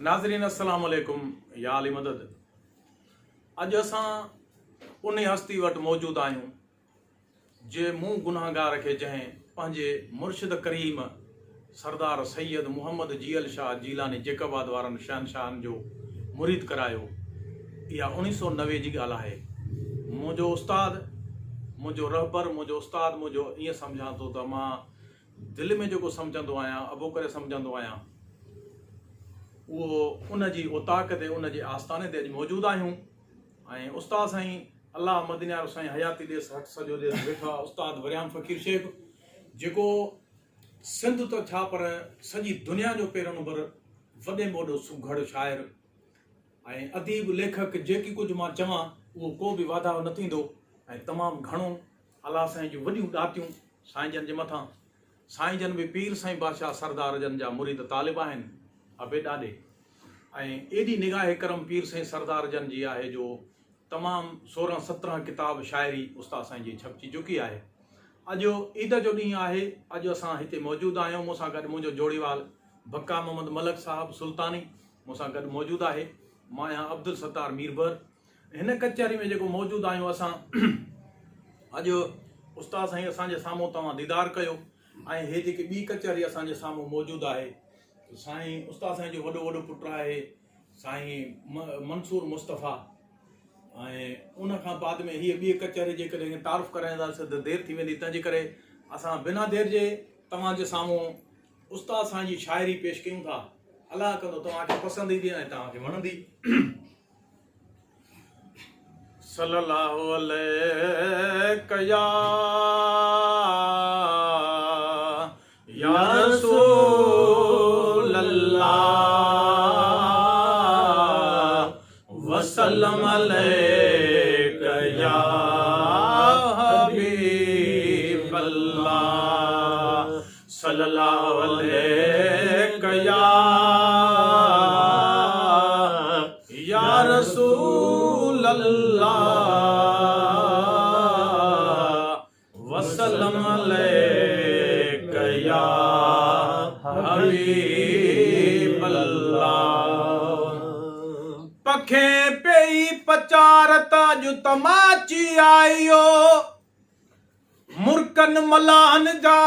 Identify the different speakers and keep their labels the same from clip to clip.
Speaker 1: नाज़रीन अस्सलाम वालेकुम या अली मदद। अज असां उन हस्ती वटि मौजूद आहियूं जे मूं गुनाहगार खे जंहिं पंहिंजे मुर्शिद करीम सरदार सैयद मुहम्मद जीअल शाह जीलानी जेकबाद वारनि शहनशाहनि जो मुरीद करायो। इहा 1990 जी ॻाल्हि आहे। मुंहिंजो उस्ताद, मुंहिंजो रहबर, मुंहिंजो उस्ताद मुंहिंजो ईअं सम्झां थो त मां दिलि में जेको सम्झंदो आहियां, अबो करे सम्झंदो आहियां, उहो उन जी ओताक ते, उन जे आस्थाने ते अॼु मौजूदु आहियूं। ऐं उस्ताद साईं अल्लाह मदनियार साईं हयाती ॾे सॼो ॾे वेठो आहे उस्ताद वरियाम फ़कीर शेख, जेको सिंध तो छा पर सॼी दुनिया जो पहिरियों नंबर वॾे में वॾो सुघड़ शाइर ऐं अदीब लेखक, जेकी कुझु मां चवां उहो को बि वाधारो न थींदो। ऐं तमामु घणो अल्लाह साईं जूं वॾियूं ॾातियूं साईं जन जे मथां। साईं जन बि पीर साईं बादशाह सरदार जन जा मुरीद तालिब आहिनि अबे ॾाॾे। ऐं एॾी निगाह करम पीर साईं सरदार जन जी आहे जो तमामु 16-17 किताब शाइरी उस्ताद साईं जी छपजी चुकी आहे। अॼु ईद जो ॾींहुं आहे। अॼु असां हिते मौजूदु आहियूं। मूंसां गॾु मुंहिंजो जोड़ीवाल बक्का मोहम्मद मलक साहब सुल्तानी मूंसां गॾु मौजूदु आहे। मां आहियां अब्दुल सत्तार मीरबर। हिन कचहरी में जेको मौजूदु आहियूं असां, अॼु उस्ताद साईं असांजे साम्हूं तव्हां दीदार कयो। ऐं हे जेकी ॿी कचहरी असांजे साम्हूं मौजूदु आहे, साईं उस्ताद साईं जो वॾो पुटु आहे साईं मंसूर मुस्तफ़ा। ऐं उन खां बाद में हीअ ॿी कचहरी जेकॾहिं तारीफ़ कराईंदासीं त देरि थी वेंदी, तंहिंजे करे असां बिना देरि जे तव्हांजे साम्हूं उस्ताद साईं जी शाइरी पेश कयूं था। अलाह कंदो तव्हांखे पसंदि ईंदी ऐं तव्हांखे वणंदी। सल्लल्लाहु अलैहि या रसूल अल्लाह वसल्लम अलैका या हबीब अल्लाह सल्लल्लाहु अलैका या रसूल अल्लाह वसल्लम अलैका या हबीब अल्लाह। पखे पेई पचारत जो तमाची आयो, मुर्कन मलाहन जा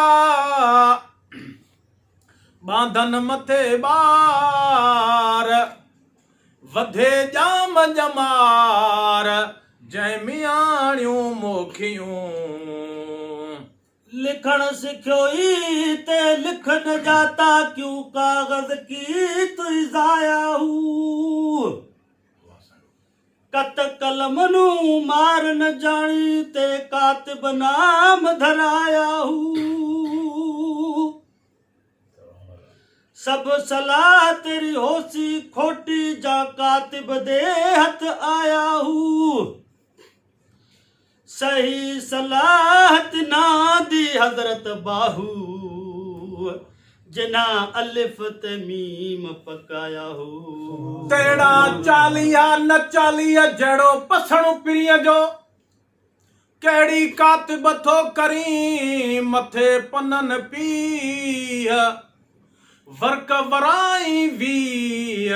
Speaker 1: बांधन मथे बार, वधे जाम जमार जंहिं मियाणियूं मोखियूं।
Speaker 2: लिखण सिखियो ई ते लिख न जाता क्यों, कागज की तुई जाया हूँ। कत कलम नू मार न जानी ते कातिब नाम धराया हूँ। सब सलाह तेरी होसी खोटी जा कातिब दे हथ आया हूँ। सही सलाहत ना दी हजरत बाहू, जिना अलिफ ते मीम पकाया हो।
Speaker 1: तेड़ा चालिया न चालिया जड़ो पसणु पिरीअ जो, कहिड़ी कातिब थो करी मथे पनन पीह। वर्क वराई वीह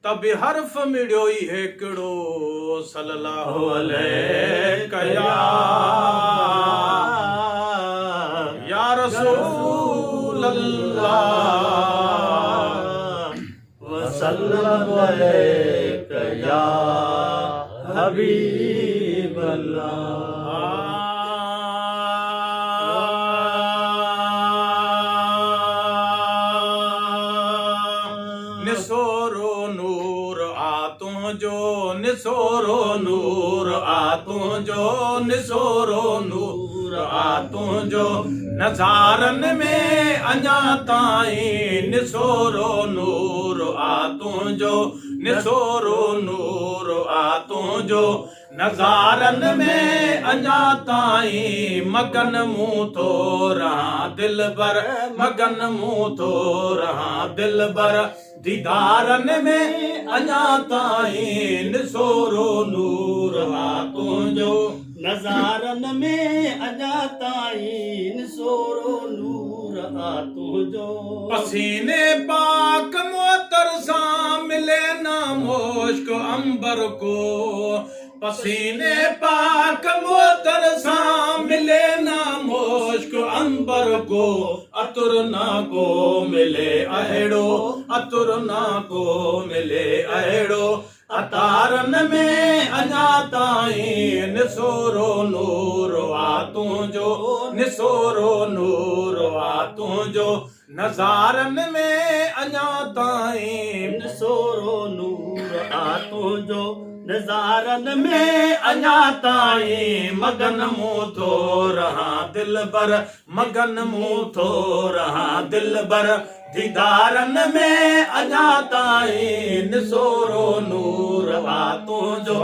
Speaker 1: तब हर्फ मिड़ियो ई हिकिड़ो, सल्लल्लाहु अलैका या रसूल अल्लाह
Speaker 2: वसल्लम अलैका या हबीब अल्लाह।
Speaker 1: निसोरो नूर आतों जो, निसोरो नूर आतों जो, निसोरो नूर आतों जो, नज़ारन में अञा ताईं निसोरो नूर आतों जो, निसोरो नूर आतों जो, नज़ारन में अञा ताईं। मगन मुंह थो रहां दिलबर, मगन मुंह थो रहां दिलबर, दीदारन में अञा ताईं निसोरो नूर आतों जो।
Speaker 2: नज़ारन में अञा ताईं निसोरो नूर आतों जो।
Speaker 1: पसीने पाक मोतर सां अंबर को पसीने पाक मोतर सां मिले ना मुश्क अंबर को अतुर ना को मिले अहिड़ो अतुर ना को मिले अहिड़ो अतारन में अञा ताईं निसोरो नूर आ तुंहिंजो निसोरो नूर आ तुंहिंजो नज़ारन में अञा ताईं
Speaker 2: निसोरो नूर आ तुंहिंजो नज़ारन में अञा ताईं मगन मूं थो रहां दिलबर मगन मूं थो रहां दिलबर दीदारन में अञा ताईं निसोरो नूर आ तुंहिंजो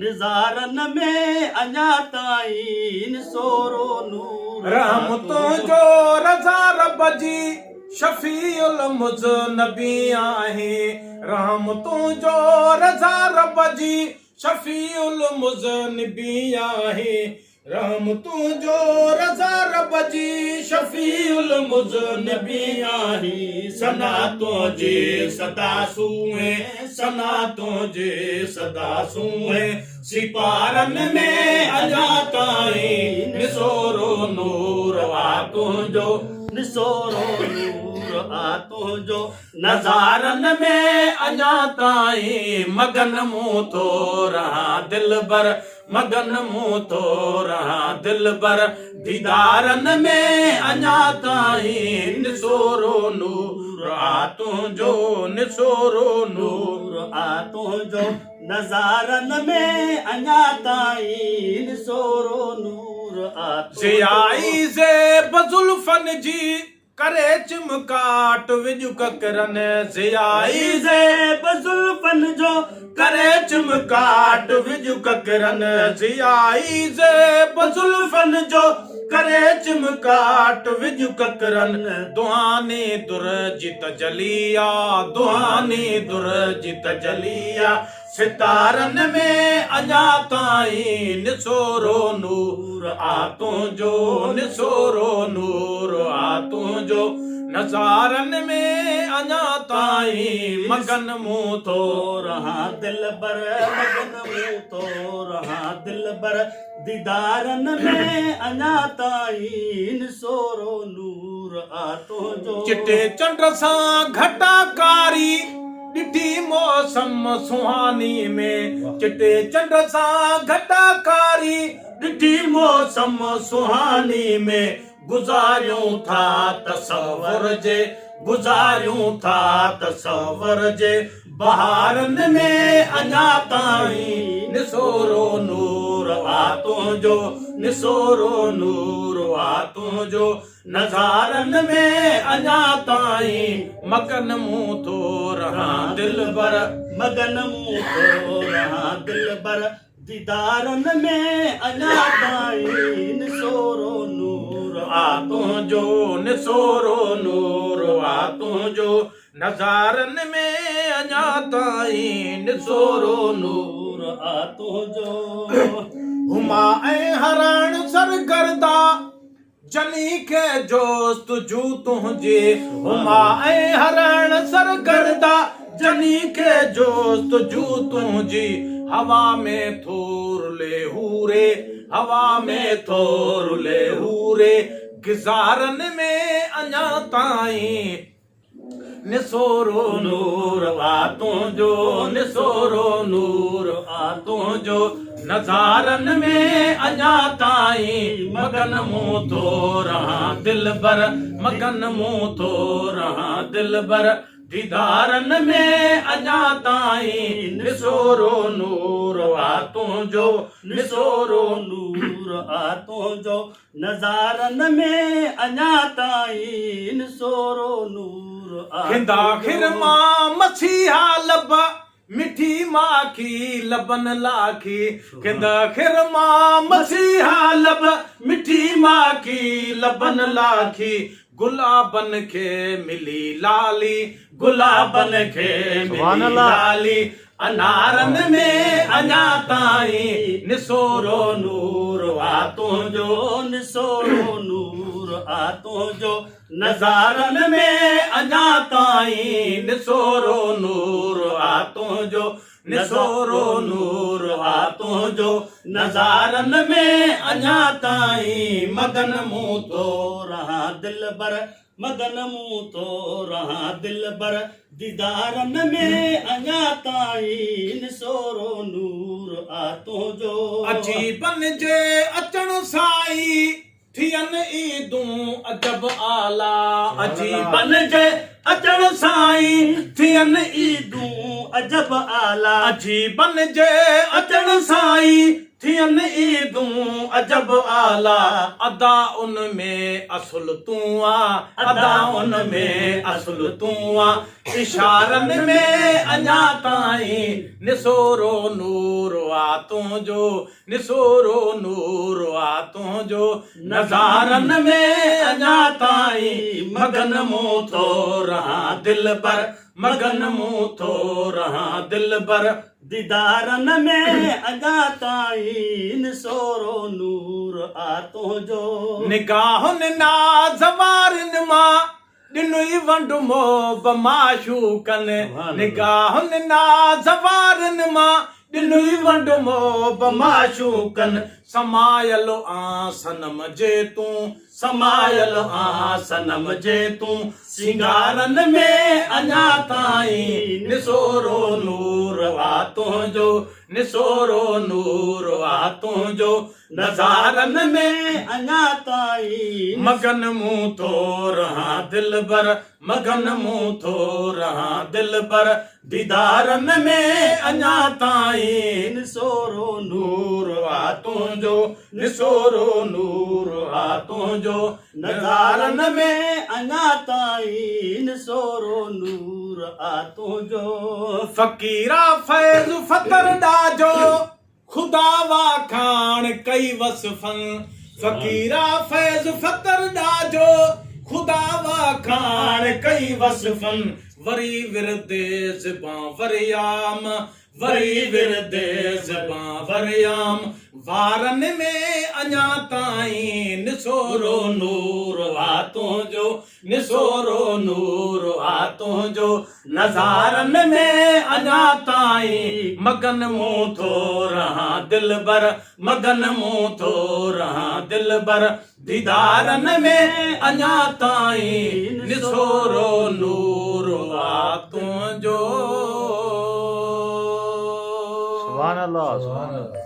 Speaker 2: नज़ारन में अञा ताईं निसोरो नूर
Speaker 1: रहम तुंहिंजो रज़ा रब जी शफ़ीउल मुज़नबी आहे रहम तुंहिंजो रज़ा रब जी शफ़ीउल मुज़नबी आहे रहम तुंहिंजो रज़ा रब जी शफ़ीउल मुज़नबी आहे सना तुंहिंजे सदा सूहे सना तुंहिंजे सदा सूहे सिपारन में अञा ताईं निसोरो नूर आ तुंहिंजो निसोरो नूर आ तुंहिंजो नज़ारन में अञा ताईं मगन मूं थो रहां दिलबर मगन मूं थो रहां दिलबर दीदारन में अञा ताईं निसोरो नूर आ तुंहिंजो निसोरो नूर आ तुंहिंजो नज़ारन में अञा ताईं निसोरो नूर आ ज़ियाई ज़ेब ज़ुल्फ़न जी करे चिमकाट विझ ककरन ज़ियाई
Speaker 2: ज़ेब ज़ुल्फ़न जो
Speaker 1: करे चिमकाट विझ ककरन ज़ियाई ज़ेब ज़ुल्फ़न जो करे चिमकाट विझ ककरन दुहानी दुर जी तजलिया दुहानी दुर जी तजलिया सितारन में अञा ताईं निसोरो नूर आ तुंहिंजो निसोरो नूर आ तुंहिंजो नज़ारन में अञा ताईं मगन मूं थो
Speaker 2: रहां दिलबर मगन मूं थो रहां दिलबर दीदारन में अञा ताईं निसोरो नूर आ तुंहिंजो
Speaker 1: चिटे चंड सां घटाकारी ॾिठी मौसम सुहानी में चिटे चंड सां घटाकारी
Speaker 2: ॾिठी मौसम सुहानी में गुज़ारियूं था तसव्वुर जे गुज़ारियूं था तसव्वुर जे बहारन में अञा ताईं निसोरो नूर आ तुंहिंजो निसोरो नूर आ तुंहिंजो नज़ारन में अञा ताईं मगन मूं थो रहां दिलबर मगन मूं थो रहां दिलबर दीदारन में अञा ताईं निसोरो नूर आ तुंहिंजो निसोरो नूर आ तुंहिंजो नज़ारन में अञा ताईं निसोरो नूर आ तुंहिंजो
Speaker 1: हुमा ऐं हरण सरगर्दा जनी के जोस्त जू तुंहिंजे हुमा ऐं हरण सरगर्दा जनी के जोस्त जू तुंहिंजी हवा में थोरले हूरे हवा में थोरले हूरे गिज़ारन में अञा ताईं निसोरो नूर आ तुंहिंजो निसोरो नूर आ तुंहिंजो नज़ारन में अञा ताईं मगन मूं थो रहां दिलबर मगन मूं थो रहां दिलबर दीदारन में अञा ताईं निसोरो नूर आ तुंहिंजो निसोरो नूर आ तुंहिंजो नज़ारन में अञा ताईं निसोरो नूर आ खिंदा खिरमा मसीहा लब मिठी माखी लबन लाखी खिंदा खिरमा मसीहा लब मिठी माखी लबन लाखी गुलाबन के मिली लाली गुलाबन के मिली लाली अनारन में अञा ताईं निसोरो नूर आ तुंहिंजो निसोरो नूर आ तुंहिंजो नज़ारन में अञा ताईं निसोरो नूर आ तुंहिंजो
Speaker 2: निसोरो नूर आ तुंहिंजो नज़ारन में अञा ताईं मगन मूं थो रहां दिलबर मगन मूं थो रहां दिलबर दीदारन में अञा ताईं निसोरो नूर आ तुंहिंजो
Speaker 1: अची बन जे अचण साईं थियनि ईदूं अजब आला अची
Speaker 2: बन जे अचण साईं थियनि ईदूं अजब आला
Speaker 1: अची बन जे अचण साईं थियनि ईदूं अजब आला अदा उन में असुल तूं आ अदा उन में असुल तूं आ इशारनि में अञा ताईं निसोरो नूर आ तुंहिंजो निसोरो नूर आ तुंहिंजो नज़ारनि में अञा ताईं मगन मूं थो रहां दिलबर मगन मूं थो रहां दिलबर
Speaker 2: दीदारन में अञा ताईं निसोरो नूर आ तुंहिंजो
Speaker 1: निगाहुनि नाज़वारनि मां ॾिनुई वंड मोब माशूकनि निगाहुनि नाज़वारनि मां ॾिनुई वंड मोब माशूकनि समायल आ सनम जे तूं समायल आ सनम जे तूं सिंगारन में अञा ताईं निसोरो नूर आ तुंहिंजो निसोरो नूर आ तुंहिंजो नज़ारन में
Speaker 2: अञा ताईं
Speaker 1: मगन मूं थो रहां दिलबर मगन मूं थो रहां दिलबर दीदारन में अञा ताईं
Speaker 2: निसोरो
Speaker 1: नूर आ तुंहिंजो निसोरो नूर आ तुंहिंजो नज़ारन में
Speaker 2: अञा ताईं निसोरो नूर आ तुंहिंजो
Speaker 1: फ़कीरा फैज़ फ़तर ॾाजो खुदा वाखाण कई वसफ़न फ़कीरा फैज़ फ़तर ॾाजो खुदा वाखाण कई वसफ़न वरी विरदे ज़िबां वरियाम वरी विरदे ज़िबां वरियाम वारन में अञा ताईं निसोरो नूर आ तुंहिंजो निसोरो नूर आ तुंहिंजो नज़ारन में अञा ताईं मगन मूं थो रहां दिलबर मगन मूं थो रहां दिलबर दीदारन में अञा ताईं निसोरो नूर आ तुंहिंजो
Speaker 3: सुभान अल्लाह सुभान अल्लाह।